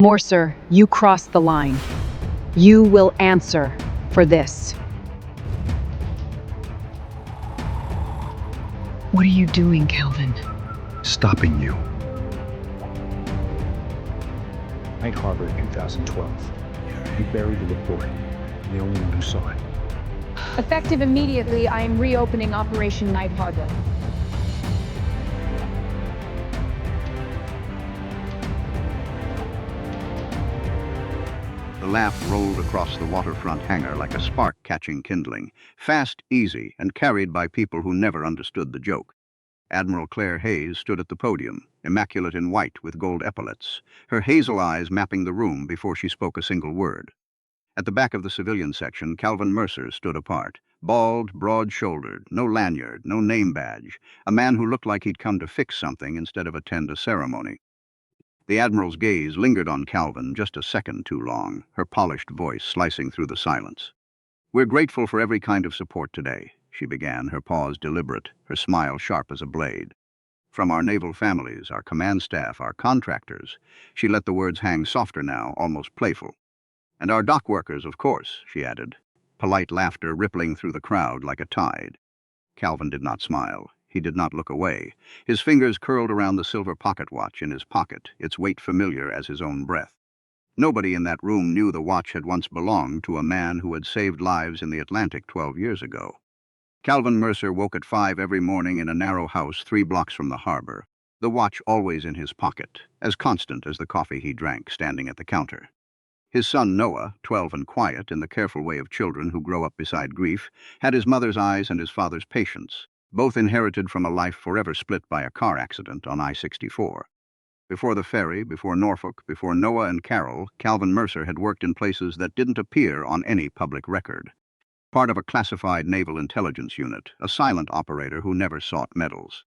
Mercer, you crossed the line. You will answer for this. What are you doing, Calvin? Stopping you. Night Harbor, 2012. We buried the report. I'm the only one who saw it. Effective immediately, I am reopening Operation Night Harbor. The laugh rolled across the waterfront hangar like a spark catching kindling, fast, easy, and carried by people who never understood the joke. Admiral Claire Hayes stood at the podium, immaculate in white with gold epaulets, her hazel eyes mapping the room before she spoke a single word. At the back of the civilian section, Calvin Mercer stood apart, bald, broad-shouldered, no lanyard, no name badge, a man who looked like he'd come to fix something instead of attend a ceremony. The Admiral's gaze lingered on Calvin just a second too long, her polished voice slicing through the silence. "We're grateful for every kind of support today," she began, her pause deliberate, her smile sharp as a blade. "From our naval families, our command staff, our contractors," she let the words hang softer now, almost playful. "And our dock workers, of course," she added, polite laughter rippling through the crowd like a tide. Calvin did not smile. He did not look away. His fingers curled around the silver pocket watch in his pocket, its weight familiar as his own breath. Nobody in that room knew the watch had once belonged to a man who had saved lives in the Atlantic 12 years ago. Calvin Mercer woke at 5 every morning in a narrow house 3 blocks from the harbor, the watch always in his pocket, as constant as the coffee he drank standing at the counter. His son Noah, 12 and quiet in the careful way of children who grow up beside grief, had his mother's eyes and his father's patience, both inherited from a life forever split by a car accident on I-64. Before the ferry, before Norfolk, before Noah and Carol, Calvin Mercer had worked in places that didn't appear on any public record. Part of a classified naval intelligence unit, a silent operator who never sought medals.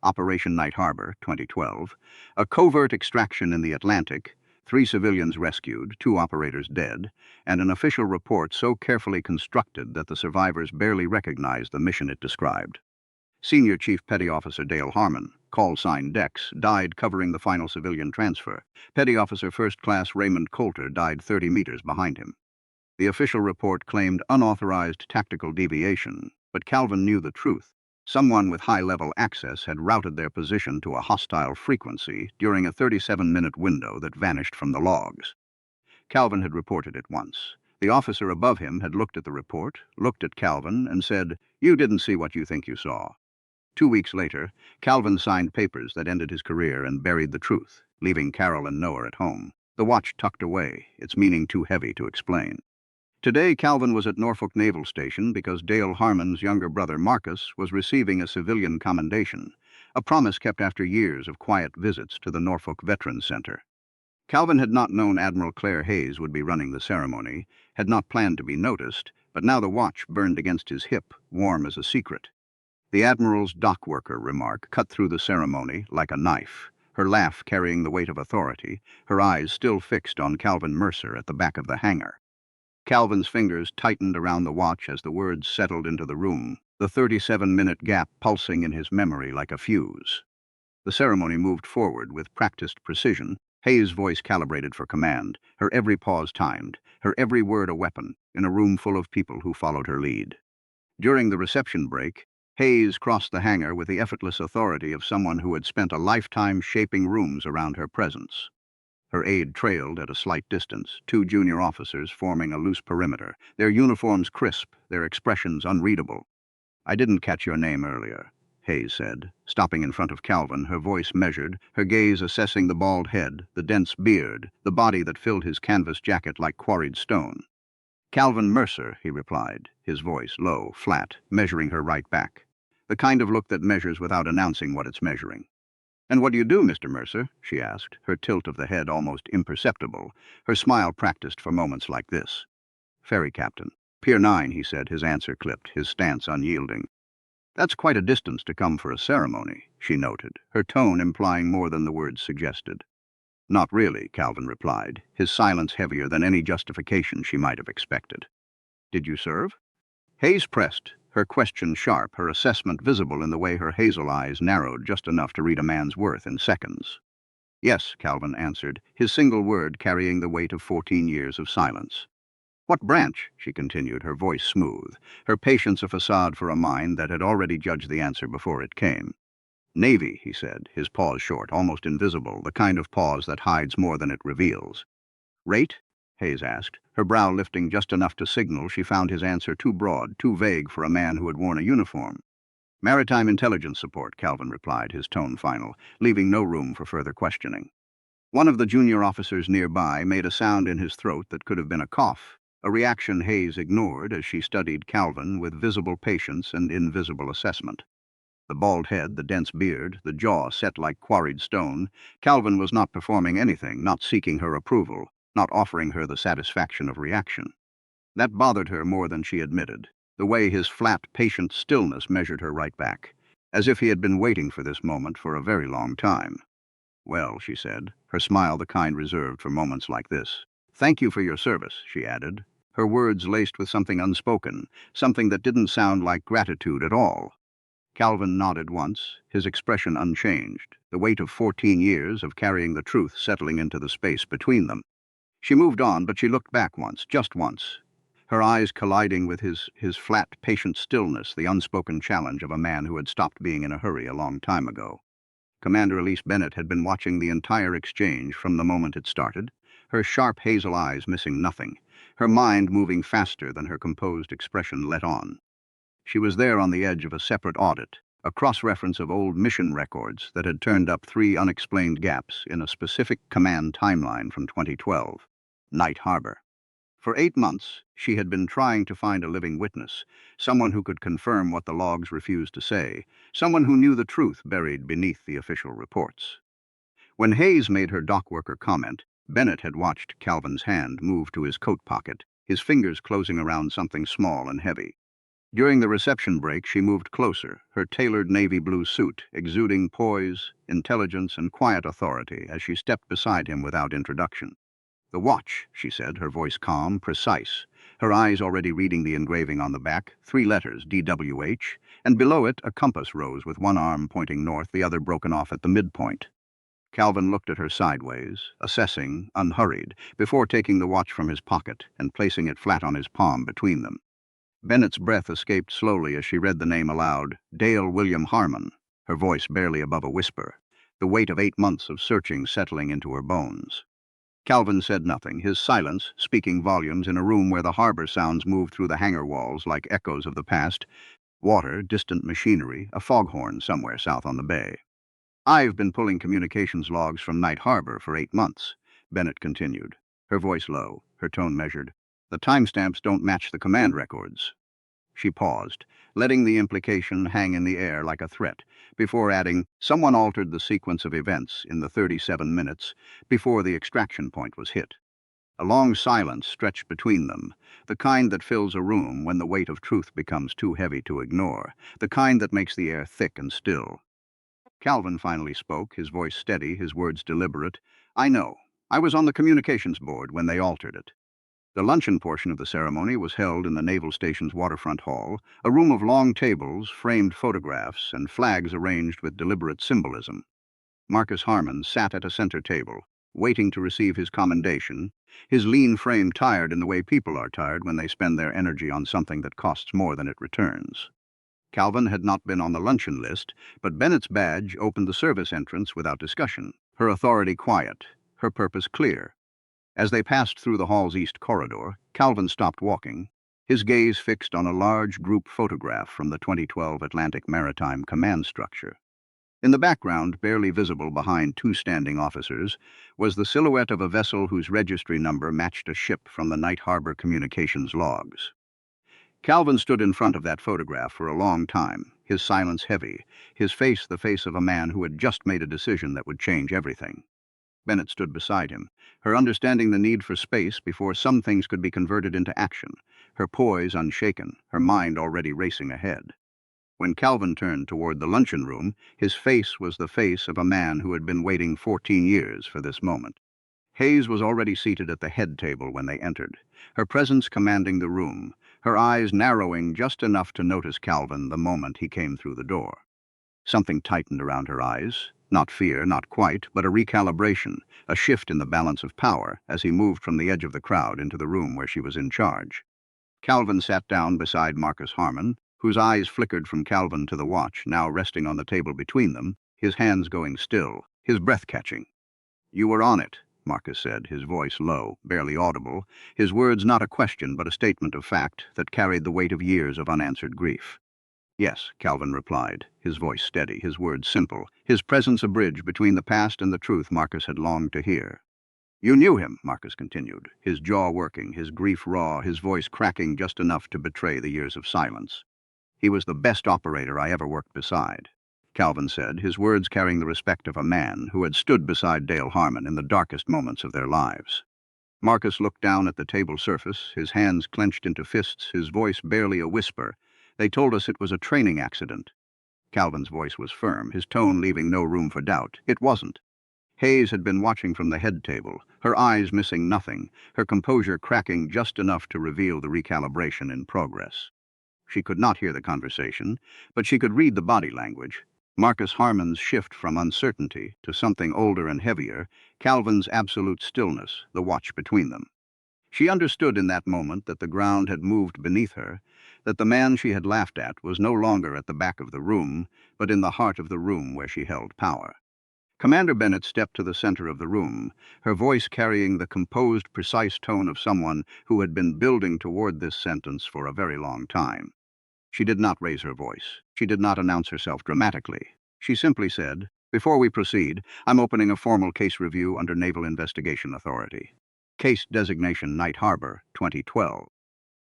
Operation Night Harbor, 2012, a covert extraction in the Atlantic, 3 civilians rescued, 2 operators dead, and an official report so carefully constructed that the survivors barely recognized the mission it described. Senior Chief Petty Officer Dale Harmon, call sign Dex, died covering the final civilian transfer. Petty Officer First Class Raymond Coulter died 30 meters behind him. The official report claimed unauthorized tactical deviation, but Calvin knew the truth. Someone with high-level access had routed their position to a hostile frequency during a 37-minute window that vanished from the logs. Calvin had reported it once. The officer above him had looked at the report, looked at Calvin, and said, "You didn't see what you think you saw." 2 weeks later, Calvin signed papers that ended his career and buried the truth, leaving Carol and Noah at home, the watch tucked away, its meaning too heavy to explain. Today, Calvin was at Norfolk Naval Station because Dale Harmon's younger brother Marcus was receiving a civilian commendation, a promise kept after years of quiet visits to the Norfolk Veterans Center. Calvin had not known Admiral Claire Hayes would be running the ceremony, had not planned to be noticed, but now the watch burned against his hip, warm as a secret. The Admiral's dock worker remark cut through the ceremony like a knife, her laugh carrying the weight of authority, her eyes still fixed on Calvin Mercer at the back of the hangar. Calvin's fingers tightened around the watch as the words settled into the room, the 37-minute gap pulsing in his memory like a fuse. The ceremony moved forward with practiced precision, Hayes' voice calibrated for command, her every pause timed, her every word a weapon, in a room full of people who followed her lead. During the reception break, Hayes crossed the hangar with the effortless authority of someone who had spent a lifetime shaping rooms around her presence. Her aide trailed at a slight distance, 2 junior officers forming a loose perimeter, their uniforms crisp, their expressions unreadable. "I didn't catch your name earlier," Hayes said, stopping in front of Calvin, her voice measured, her gaze assessing the bald head, the dense beard, the body that filled his canvas jacket like quarried stone. "Calvin Mercer," he replied, his voice low, flat, measuring her right back. The kind of look that measures without announcing what it's measuring. "And what do you do, Mr. Mercer?" she asked, her tilt of the head almost imperceptible, her smile practiced for moments like this. "Ferry captain." "Pier 9, he said, his answer clipped, his stance unyielding. "That's quite a distance to come for a ceremony," she noted, her tone implying more than the words suggested. "Not really," Calvin replied, his silence heavier than any justification she might have expected. "Did you serve?" Hayes pressed, her question sharp, her assessment visible in the way her hazel eyes narrowed just enough to read a man's worth in seconds. Yes, Calvin answered, his single word carrying the weight of 14 years of silence. What branch? She continued, her voice smooth, her patience a facade for a mind that had already judged the answer before it came. Navy, he said, his pause short, almost invisible, the kind of pause that hides more than it reveals. Rate? Hayes asked, her brow lifting just enough to signal she found his answer too broad, too vague for a man who had worn a uniform. Maritime intelligence support, Calvin replied, his tone final, leaving no room for further questioning. One of the junior officers nearby made a sound in his throat that could have been a cough, a reaction Hayes ignored as she studied Calvin with visible patience and invisible assessment. The bald head, the dense beard, the jaw set like quarried stone, Calvin was not performing anything, not seeking her approval, not offering her the satisfaction of reaction. That bothered her more than she admitted, the way his flat, patient stillness measured her right back, as if he had been waiting for this moment for a very long time. Well, she said, her smile the kind reserved for moments like this. Thank you for your service, she added, her words laced with something unspoken, something that didn't sound like gratitude at all. Calvin nodded once, his expression unchanged, the weight of 14 years of carrying the truth settling into the space between them. She moved on, but she looked back once, just once, her eyes colliding with his flat, patient stillness, the unspoken challenge of a man who had stopped being in a hurry a long time ago. Commander Elise Bennett had been watching the entire exchange from the moment it started, her sharp hazel eyes missing nothing, her mind moving faster than her composed expression let on. She was there on the edge of a separate audit, a cross-reference of old mission records that had turned up 3 unexplained gaps in a specific command timeline from 2012, Night Harbor. For 8 months, she had been trying to find a living witness, someone who could confirm what the logs refused to say, someone who knew the truth buried beneath the official reports. When Hayes made her dockworker comment, Bennett had watched Calvin's hand move to his coat pocket, his fingers closing around something small and heavy. During the reception break, she moved closer, her tailored navy blue suit exuding poise, intelligence, and quiet authority as she stepped beside him without introduction. The watch, she said, her voice calm, precise, her eyes already reading the engraving on the back, 3 letters, DWH, and below it a compass rose with one arm pointing north, the other broken off at the midpoint. Calvin looked at her sideways, assessing, unhurried, before taking the watch from his pocket and placing it flat on his palm between them. Bennett's breath escaped slowly as she read the name aloud, Dale William Harmon, her voice barely above a whisper, the weight of 8 months of searching settling into her bones. Calvin said nothing, his silence speaking volumes in a room where the harbor sounds moved through the hangar walls like echoes of the past, water, distant machinery, a foghorn somewhere south on the bay. I've been pulling communications logs from Night Harbor for 8 months, Bennett continued, her voice low, her tone measured. The timestamps don't match the command records. She paused, letting the implication hang in the air like a threat, before adding, someone altered the sequence of events in the 37 minutes before the extraction point was hit. A long silence stretched between them, the kind that fills a room when the weight of truth becomes too heavy to ignore, the kind that makes the air thick and still. Calvin finally spoke, his voice steady, his words deliberate. I know. I was on the communications board when they altered it. The luncheon portion of the ceremony was held in the Naval Station's waterfront hall, a room of long tables, framed photographs, and flags arranged with deliberate symbolism. Marcus Harmon sat at a center table, waiting to receive his commendation, his lean frame tired in the way people are tired when they spend their energy on something that costs more than it returns. Calvin had not been on the luncheon list, but Bennett's badge opened the service entrance without discussion, her authority quiet, her purpose clear. As they passed through the hall's east corridor, Calvin stopped walking, his gaze fixed on a large group photograph from the 2012 Atlantic Maritime Command Structure. In the background, barely visible behind 2 standing officers, was the silhouette of a vessel whose registry number matched a ship from the Night Harbor communications logs. Calvin stood in front of that photograph for a long time, his silence heavy, his face the face of a man who had just made a decision that would change everything. Bennett stood beside him, her understanding the need for space before some things could be converted into action, her poise unshaken, her mind already racing ahead. When Calvin turned toward the luncheon room, his face was the face of a man who had been waiting 14 years for this moment. Hayes was already seated at the head table when they entered, her presence commanding the room, her eyes narrowing just enough to notice Calvin the moment he came through the door. Something tightened around her eyes. Not fear, not quite, but a recalibration, a shift in the balance of power as he moved from the edge of the crowd into the room where she was in charge. Calvin sat down beside Marcus Harmon, whose eyes flickered from Calvin to the watch, now resting on the table between them, his hands going still, his breath catching. "You were on it," Marcus said, his voice low, barely audible, his words not a question but a statement of fact that carried the weight of years of unanswered grief. "Yes," Calvin replied, his voice steady, his words simple, his presence a bridge between the past and the truth Marcus had longed to hear. "You knew him," Marcus continued, his jaw working, his grief raw, his voice cracking just enough to betray the years of silence. "He was the best operator I ever worked beside," Calvin said, his words carrying the respect of a man who had stood beside Dale Harmon in the darkest moments of their lives. Marcus looked down at the table surface, his hands clenched into fists, his voice barely a whisper. "They told us it was a training accident." Calvin's voice was firm, his tone leaving no room for doubt. It wasn't. Hayes had been watching from the head table, her eyes missing nothing, her composure cracking just enough to reveal the recalibration in progress. She could not hear the conversation, but she could read the body language. Marcus Harmon's shift from uncertainty to something older and heavier, Calvin's absolute stillness, the watch between them. She understood in that moment that the ground had moved beneath her, that the man she had laughed at was no longer at the back of the room, but in the heart of the room where she held power. Commander Bennett stepped to the center of the room, her voice carrying the composed, precise tone of someone who had been building toward this sentence for a very long time. She did not raise her voice. She did not announce herself dramatically. She simply said, "Before we proceed, I'm opening a formal case review under Naval Investigation Authority. Case designation Night Harbor, 2012.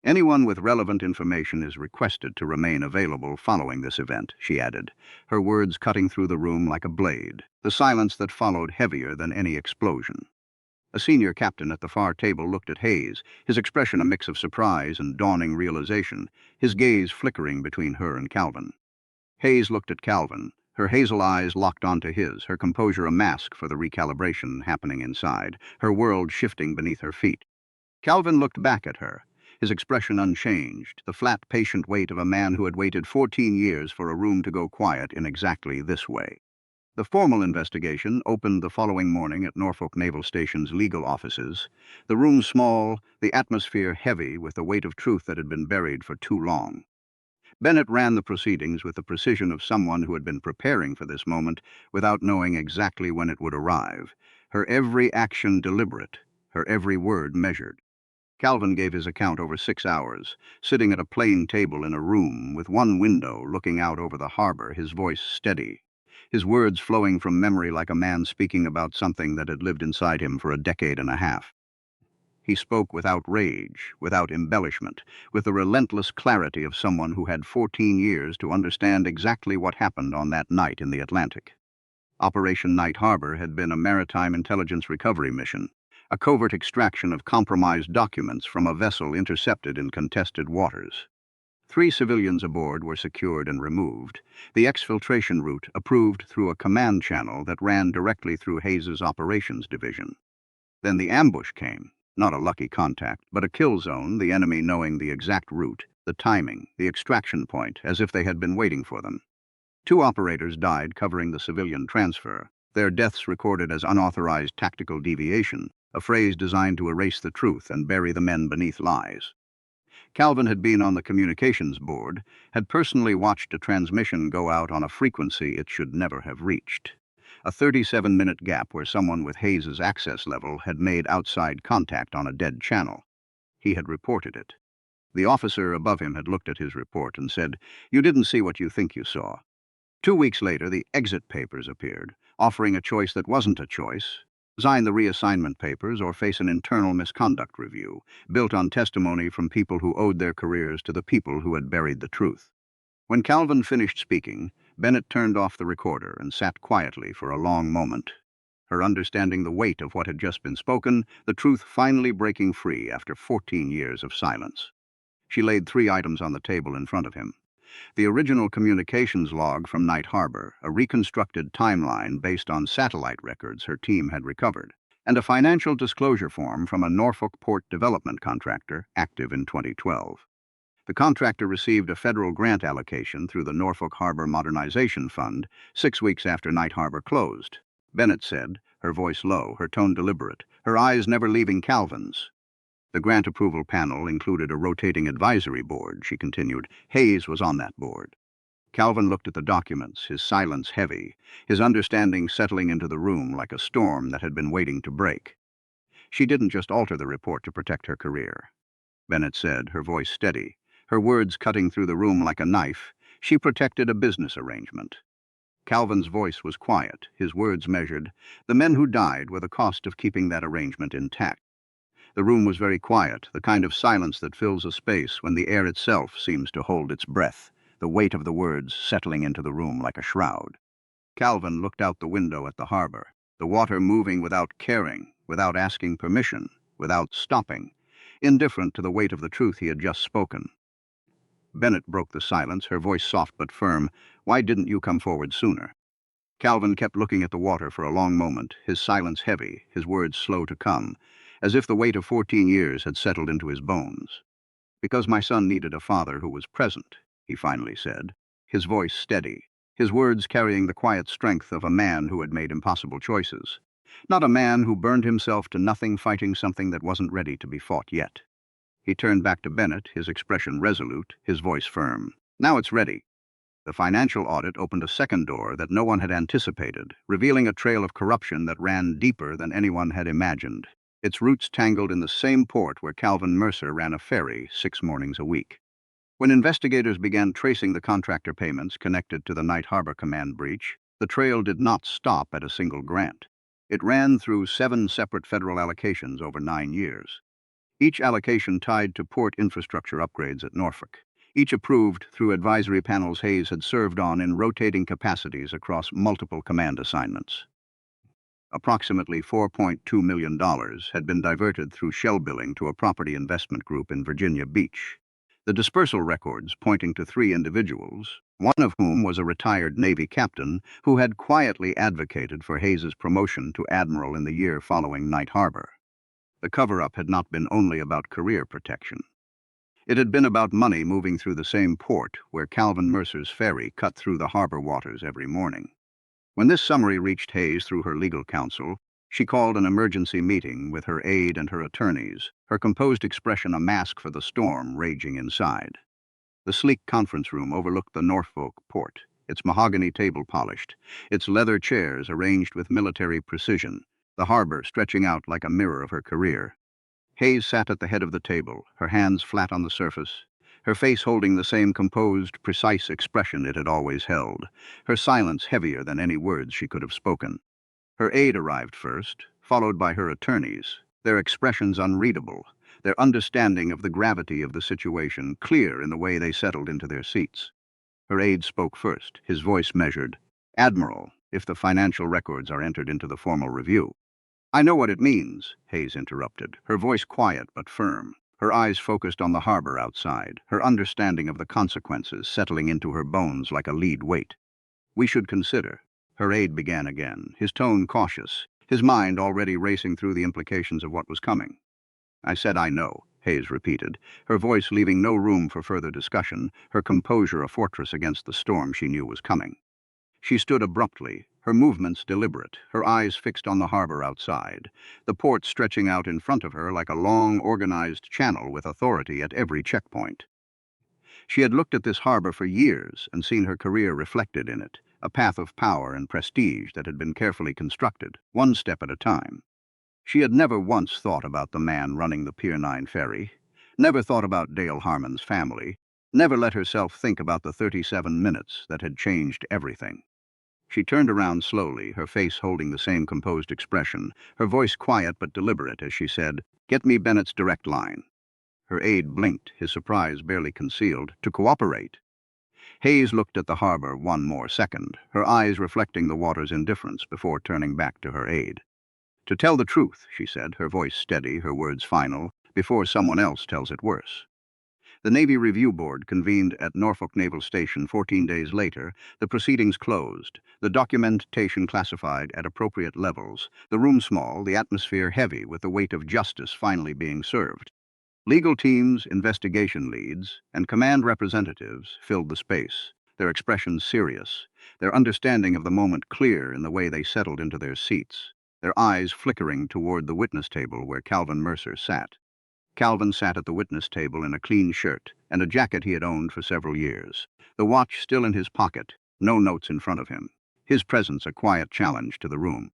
Anyone with relevant information is requested to remain available following this event," she added, her words cutting through the room like a blade, the silence that followed heavier than any explosion. A senior captain at the far table looked at Hayes, his expression a mix of surprise and dawning realization, his gaze flickering between her and Calvin. Hayes looked at Calvin, her hazel eyes locked onto his, her composure a mask for the recalibration happening inside, her world shifting beneath her feet. Calvin looked back at her, his expression unchanged, the flat, patient weight of a man who had waited 14 years for a room to go quiet in exactly this way. The formal investigation opened the following morning at Norfolk Naval Station's legal offices, the room small, the atmosphere heavy with the weight of truth that had been buried for too long. Bennett ran the proceedings with the precision of someone who had been preparing for this moment without knowing exactly when it would arrive, her every action deliberate, her every word measured. Calvin gave his account over 6 hours, sitting at a plain table in a room with one window looking out over the harbor, his voice steady, his words flowing from memory like a man speaking about something that had lived inside him for a decade and a half. He spoke without rage, without embellishment, with the relentless clarity of someone who had 14 years to understand exactly what happened on that night in the Atlantic. Operation Night Harbor had been a maritime intelligence recovery mission, a covert extraction of compromised documents from a vessel intercepted in contested waters. 3 civilians aboard were secured and removed, the exfiltration route approved through a command channel that ran directly through Hayes's operations division. Then the ambush came, not a lucky contact, but a kill zone, the enemy knowing the exact route, the timing, the extraction point, as if they had been waiting for them. 2 operators died covering the civilian transfer, their deaths recorded as unauthorized tactical deviation, a phrase designed to erase the truth and bury the men beneath lies. Calvin had been on the communications board, had personally watched a transmission go out on a frequency it should never have reached. A 37-minute gap where someone with Hayes's access level had made outside contact on a dead channel. He had reported it. The officer above him had looked at his report and said, "You didn't see what you think you saw." 2 weeks later, the exit papers appeared, offering a choice that wasn't a choice. Sign the reassignment papers or face an internal misconduct review, built on testimony from people who owed their careers to the people who had buried the truth. When Calvin finished speaking, Bennett turned off the recorder and sat quietly for a long moment, her understanding the weight of what had just been spoken, the truth finally breaking free after 14 years of silence. She laid 3 items on the table in front of him. The original communications log from Night Harbor, a reconstructed timeline based on satellite records her team had recovered, and a financial disclosure form from a Norfolk Port development contractor active in 2012. The contractor received a federal grant allocation through the Norfolk Harbor Modernization Fund 6 weeks after Night Harbor closed. Bennett said, her voice low, her tone deliberate, her eyes never leaving Calvin's. The grant approval panel included a rotating advisory board, she continued. Hayes was on that board. Calvin looked at the documents, his silence heavy, his understanding settling into the room like a storm that had been waiting to break. She didn't just alter the report to protect her career. Bennett said, her voice steady, her words cutting through the room like a knife. She protected a business arrangement. Calvin's voice was quiet, his words measured. The men who died were the cost of keeping that arrangement intact. The room was very quiet, the kind of silence that fills a space when the air itself seems to hold its breath, the weight of the words settling into the room like a shroud. Calvin looked out the window at the harbor, the water moving without caring, without asking permission, without stopping, indifferent to the weight of the truth he had just spoken. Bennett broke the silence, her voice soft but firm. Why didn't you come forward sooner? Calvin kept looking at the water for a long moment, his silence heavy, his words slow to come, as if the weight of 14 years had settled into his bones. Because my son needed a father who was present, he finally said, his voice steady, his words carrying the quiet strength of a man who had made impossible choices. Not a man who burned himself to nothing fighting something that wasn't ready to be fought yet. He turned back to Bennett, his expression resolute, his voice firm. Now it's ready. The financial audit opened a second door that no one had anticipated, revealing a trail of corruption that ran deeper than anyone had imagined. Its roots tangled in the same port where Calvin Mercer ran a ferry 6 mornings a week. When investigators began tracing the contractor payments connected to the Night Harbor Command breach, the trail did not stop at a single grant. It ran through 7 separate federal allocations over 9 years. Each allocation tied to port infrastructure upgrades at Norfolk. Each approved through advisory panels Hayes had served on in rotating capacities across multiple command assignments. Approximately $4.2 million had been diverted through shell billing to a property investment group in Virginia Beach. The dispersal records pointing to 3 individuals, one of whom was a retired Navy captain who had quietly advocated for Hayes's promotion to Admiral in the year following Night Harbor. The cover-up had not been only about career protection. It had been about money moving through the same port where Calvin Mercer's ferry cut through the harbor waters every morning. When this summary reached Hayes through her legal counsel, she called an emergency meeting with her aide and her attorneys, her composed expression a mask for the storm raging inside. The sleek conference room overlooked the Norfolk Port, its mahogany table polished, its leather chairs arranged with military precision, the harbor stretching out like a mirror of her career. Hayes sat at the head of the table, her hands flat on the surface, her face holding the same composed, precise expression it had always held, her silence heavier than any words she could have spoken. Her aide arrived first, followed by her attorneys, their expressions unreadable, their understanding of the gravity of the situation clear in the way they settled into their seats. Her aide spoke first, his voice measured. Admiral, if the financial records are entered into the formal review. I know what it means, Hayes interrupted, her voice quiet but firm, her eyes focused on the harbor outside, her understanding of the consequences settling into her bones like a lead weight. We should consider. Her aide began again, his tone cautious, his mind already racing through the implications of what was coming. I said I know, Hayes repeated, her voice leaving no room for further discussion, her composure a fortress against the storm she knew was coming. She stood abruptly, her movements deliberate, her eyes fixed on the harbor outside, the port stretching out in front of her like a long, organized channel with authority at every checkpoint. She had looked at this harbor for years and seen her career reflected in it, a path of power and prestige that had been carefully constructed, one step at a time. She had never once thought about the man running the Pier 9 ferry, never thought about Dale Harmon's family, never let herself think about the 37 minutes that had changed everything. She turned around slowly, her face holding the same composed expression, her voice quiet but deliberate as she said, "Get me Bennett's direct line." Her aide blinked, his surprise barely concealed. "To cooperate." Hayes looked at the harbor one more second, her eyes reflecting the water's indifference before turning back to her aide. "To tell the truth," she said, her voice steady, her words final, "before someone else tells it worse." The Navy Review Board convened at Norfolk Naval Station 14 days later, the proceedings closed, the documentation classified at appropriate levels, the room small, the atmosphere heavy with the weight of justice finally being served. Legal teams, investigation leads, and command representatives filled the space, their expressions serious, their understanding of the moment clear in the way they settled into their seats, their eyes flickering toward the witness table where Calvin Mercer sat. Calvin sat at the witness table in a clean shirt and a jacket he had owned for several years, the watch still in his pocket, no notes in front of him, his presence a quiet challenge to the room.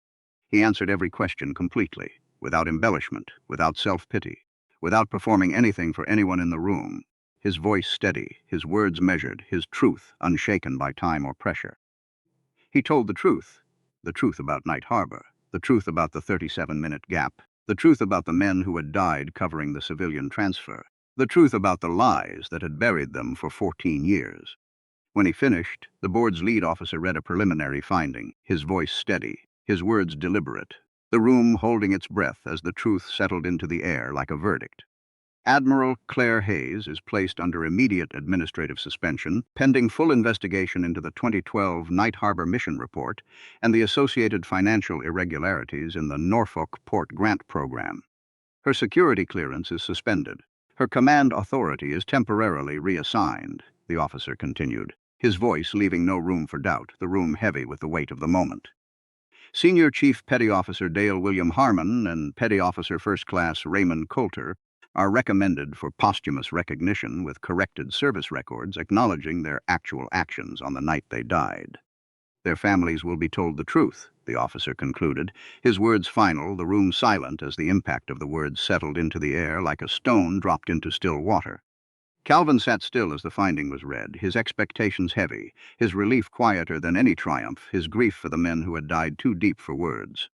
He answered every question completely, without embellishment, without self-pity, without performing anything for anyone in the room, his voice steady, his words measured, his truth unshaken by time or pressure. He told the truth about Night Harbor, the truth about the 37-minute gap, the truth about the men who had died covering the civilian transfer, the truth about the lies that had buried them for 14 years. When he finished, the board's lead officer read a preliminary finding, his voice steady, his words deliberate, the room holding its breath as the truth settled into the air like a verdict. Admiral Claire Hayes is placed under immediate administrative suspension, pending full investigation into the 2012 Night Harbor Mission Report and the associated financial irregularities in the Norfolk Port grant program. Her security clearance is suspended. Her command authority is temporarily reassigned, the officer continued, his voice leaving no room for doubt, the room heavy with the weight of the moment. Senior Chief Petty Officer Dale William Harmon and Petty Officer First Class Raymond Coulter are recommended for posthumous recognition with corrected service records acknowledging their actual actions on the night they died. Their families will be told the truth, the officer concluded, his words final, the room silent as the impact of the words settled into the air like a stone dropped into still water. Calvin sat still as the finding was read, his expectations heavy, his relief quieter than any triumph, his grief for the men who had died too deep for words.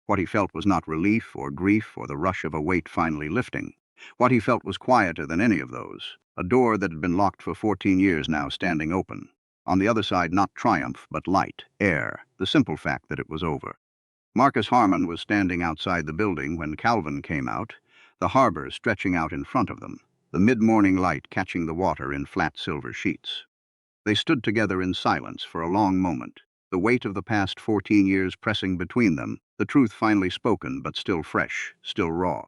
What he felt was not relief or grief or the rush of a weight finally lifting. What he felt was quieter than any of those, a door that had been locked for 14 years now standing open. On the other side, not triumph, but light, air, the simple fact that it was over. Marcus Harmon was standing outside the building when Calvin came out, the harbor stretching out in front of them, the mid-morning light catching the water in flat silver sheets. They stood together in silence for a long moment, the weight of the past 14 years pressing between them, the truth finally spoken but still fresh, still raw.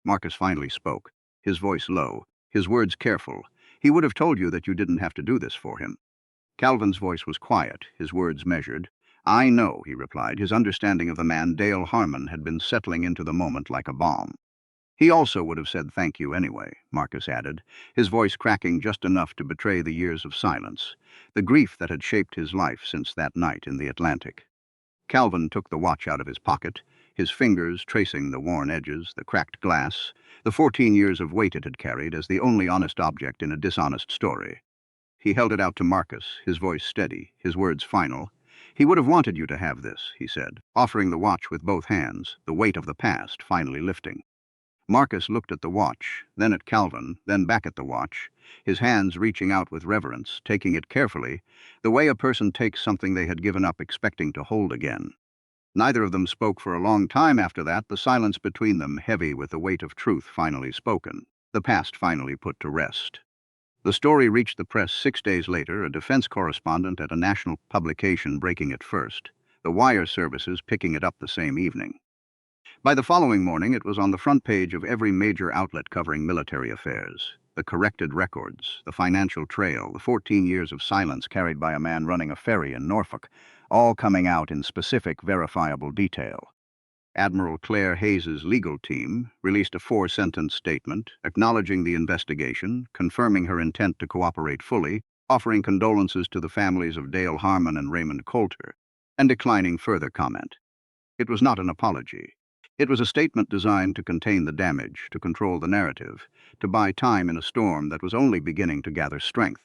Marcus finally spoke, his voice low, his words careful. He would have told you that you didn't have to do this for him. Calvin's voice was quiet, his words measured. I know, he replied. His understanding of the man Dale Harmon had been settling into the moment like a bomb. He also would have said thank you anyway, Marcus added, his voice cracking just enough to betray the years of silence, the grief that had shaped his life since that night in the Atlantic. Calvin took the watch out of his pocket, his fingers tracing the worn edges, the cracked glass, the 14 years of weight it had carried as the only honest object in a dishonest story. He held it out to Marcus, his voice steady, his words final. He would have wanted you to have this, he said, offering the watch with both hands, the weight of the past finally lifting. Marcus looked at the watch, then at Calvin, then back at the watch, his hands reaching out with reverence, taking it carefully, the way a person takes something they had given up expecting to hold again. Neither of them spoke for a long time after that, the silence between them heavy with the weight of truth finally spoken, the past finally put to rest. The story reached the press 6 days later, a defense correspondent at a national publication breaking it first, the wire services picking it up the same evening. By the following morning, it was on the front page of every major outlet covering military affairs. The corrected records, the financial trail, the 14 years of silence carried by a man running a ferry in Norfolk, all coming out in specific, verifiable detail. Admiral Claire Hayes's legal team released a 4-sentence statement acknowledging the investigation, confirming her intent to cooperate fully, offering condolences to the families of Dale Harmon and Raymond Coulter, and declining further comment. It was not an apology. It was a statement designed to contain the damage, to control the narrative, to buy time in a storm that was only beginning to gather strength.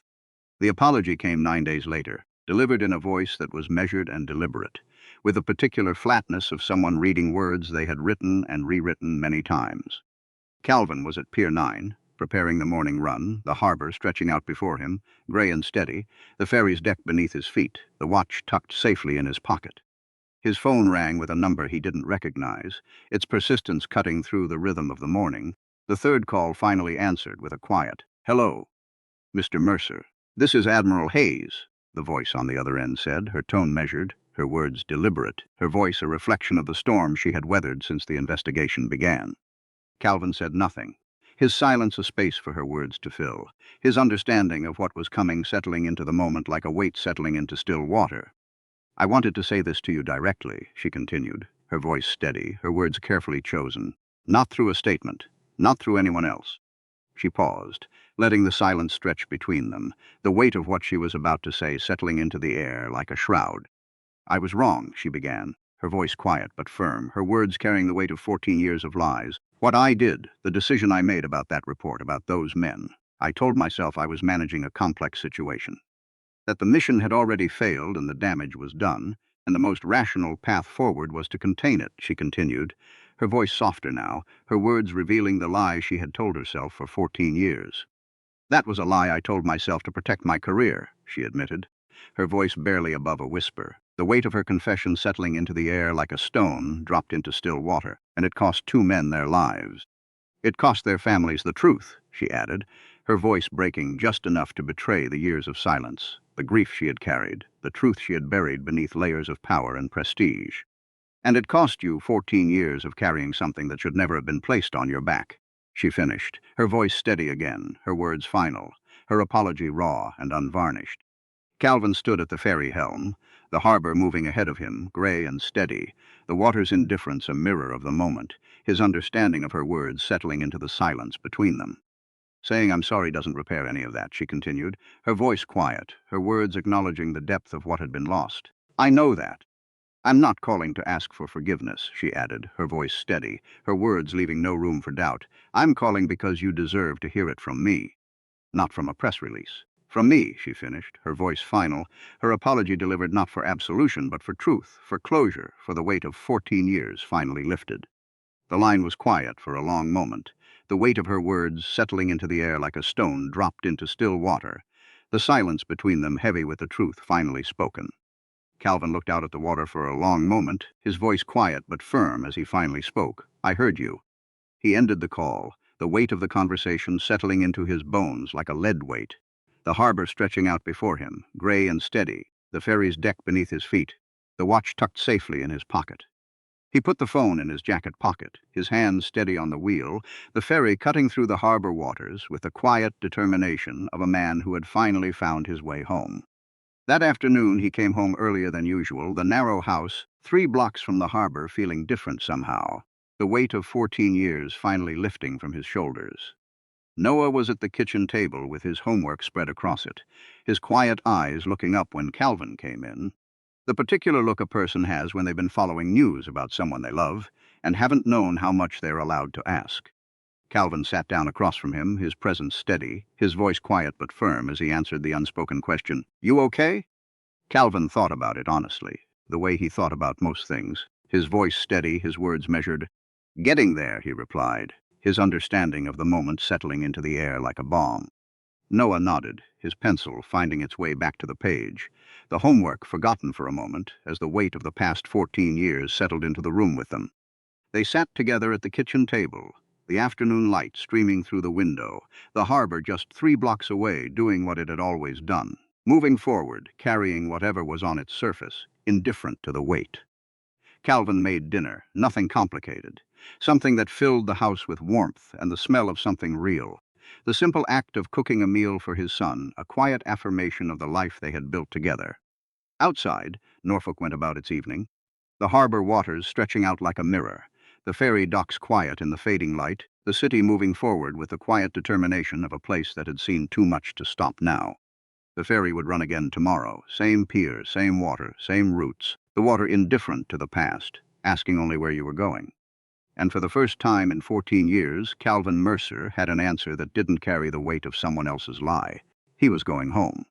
The apology came 9 days later, delivered in a voice that was measured and deliberate, with the particular flatness of someone reading words they had written and rewritten many times. Calvin was at Pier 9, preparing the morning run, the harbor stretching out before him, gray and steady, the ferry's deck beneath his feet, the watch tucked safely in his pocket. His phone rang with a number he didn't recognize, its persistence cutting through the rhythm of the morning. The third call finally answered with a quiet, "Hello, Mr. Mercer. This is Admiral Hayes," the voice on the other end said, her tone measured, her words deliberate, her voice a reflection of the storm she had weathered since the investigation began. Calvin said nothing. his silence a space for her words to fill, his understanding of what was coming settling into the moment like a weight settling into still water. "I wanted to say this to you directly," she continued, her voice steady, her words carefully chosen. "Not through a statement, not through anyone else." She paused, letting the silence stretch between them, the weight of what she was about to say settling into the air like a shroud. "I was wrong," she began, her voice quiet but firm, her words carrying the weight of 14 years of lies. "What I did, the decision I made about that report, about those men, I told myself I was managing a complex situation. That the mission had already failed and the damage was done, and the most rational path forward was to contain it," she continued, her voice softer now, her words revealing the lie she had told herself for 14 years. "That was a lie I told myself to protect my career," she admitted, her voice barely above a whisper, the weight of her confession settling into the air like a stone dropped into still water, "and it cost 2 men their lives. It cost their families the truth," she added, her voice breaking just enough to betray the years of silence, the grief she had carried, the truth she had buried beneath layers of power and prestige. "And it cost you 14 years of carrying something that should never have been placed on your back," she finished, her voice steady again, her words final, her apology raw and unvarnished. Calvin stood at the ferry helm, the harbor moving ahead of him, gray and steady, the water's indifference a mirror of the moment, his understanding of her words settling into the silence between them. "Saying I'm sorry doesn't repair any of that," she continued, her voice quiet, her words acknowledging the depth of what had been lost. "I know that. I'm not calling to ask for forgiveness," she added, her voice steady, her words leaving no room for doubt. "I'm calling because you deserve to hear it from me, not from a press release. From me," she finished, her voice final, her apology delivered not for absolution but for truth, for closure, for the weight of 14 years finally lifted. The line was quiet for a long moment, the weight of her words settling into the air like a stone dropped into still water, the silence between them heavy with the truth finally spoken. Calvin looked out at the water for a long moment, his voice quiet but firm as he finally spoke. "I heard you." He ended the call, the weight of the conversation settling into his bones like a lead weight, the harbor stretching out before him, gray and steady, the ferry's deck beneath his feet, the watch tucked safely in his pocket. He put the phone in his jacket pocket, his hands steady on the wheel, the ferry cutting through the harbor waters with the quiet determination of a man who had finally found his way home. That afternoon he came home earlier than usual, the narrow house, 3 blocks from the harbor, feeling different somehow, the weight of 14 years finally lifting from his shoulders. Noah was at the kitchen table with his homework spread across it, his quiet eyes looking up when Calvin came in. The particular look a person has when they've been following news about someone they love and haven't known how much they're allowed to ask. Calvin sat down across from him, his presence steady, his voice quiet but firm as he answered the unspoken question, "You okay?" Calvin thought about it honestly, the way he thought about most things, his voice steady, his words measured. "Getting there," he replied, his understanding of the moment settling into the air like a bomb. Noah nodded, his pencil finding its way back to the page, the homework forgotten for a moment as the weight of the past 14 years settled into the room with them. They sat together at the kitchen table, the afternoon light streaming through the window, the harbor just 3 blocks away doing what it had always done, moving forward, carrying whatever was on its surface, indifferent to the weight. Calvin made dinner, nothing complicated, something that filled the house with warmth and the smell of something real. The simple act of cooking a meal for his son, a quiet affirmation of the life they had built together. Outside, Norfolk went about its evening, the harbor waters stretching out like a mirror, the ferry docks quiet in the fading light, the city moving forward with the quiet determination of a place that had seen too much to stop now. The ferry would run again tomorrow, same pier, same water, same routes, the water indifferent to the past, asking only where you were going. And for the first time in 14 years, Calvin Mercer had an answer that didn't carry the weight of someone else's lie. He was going home.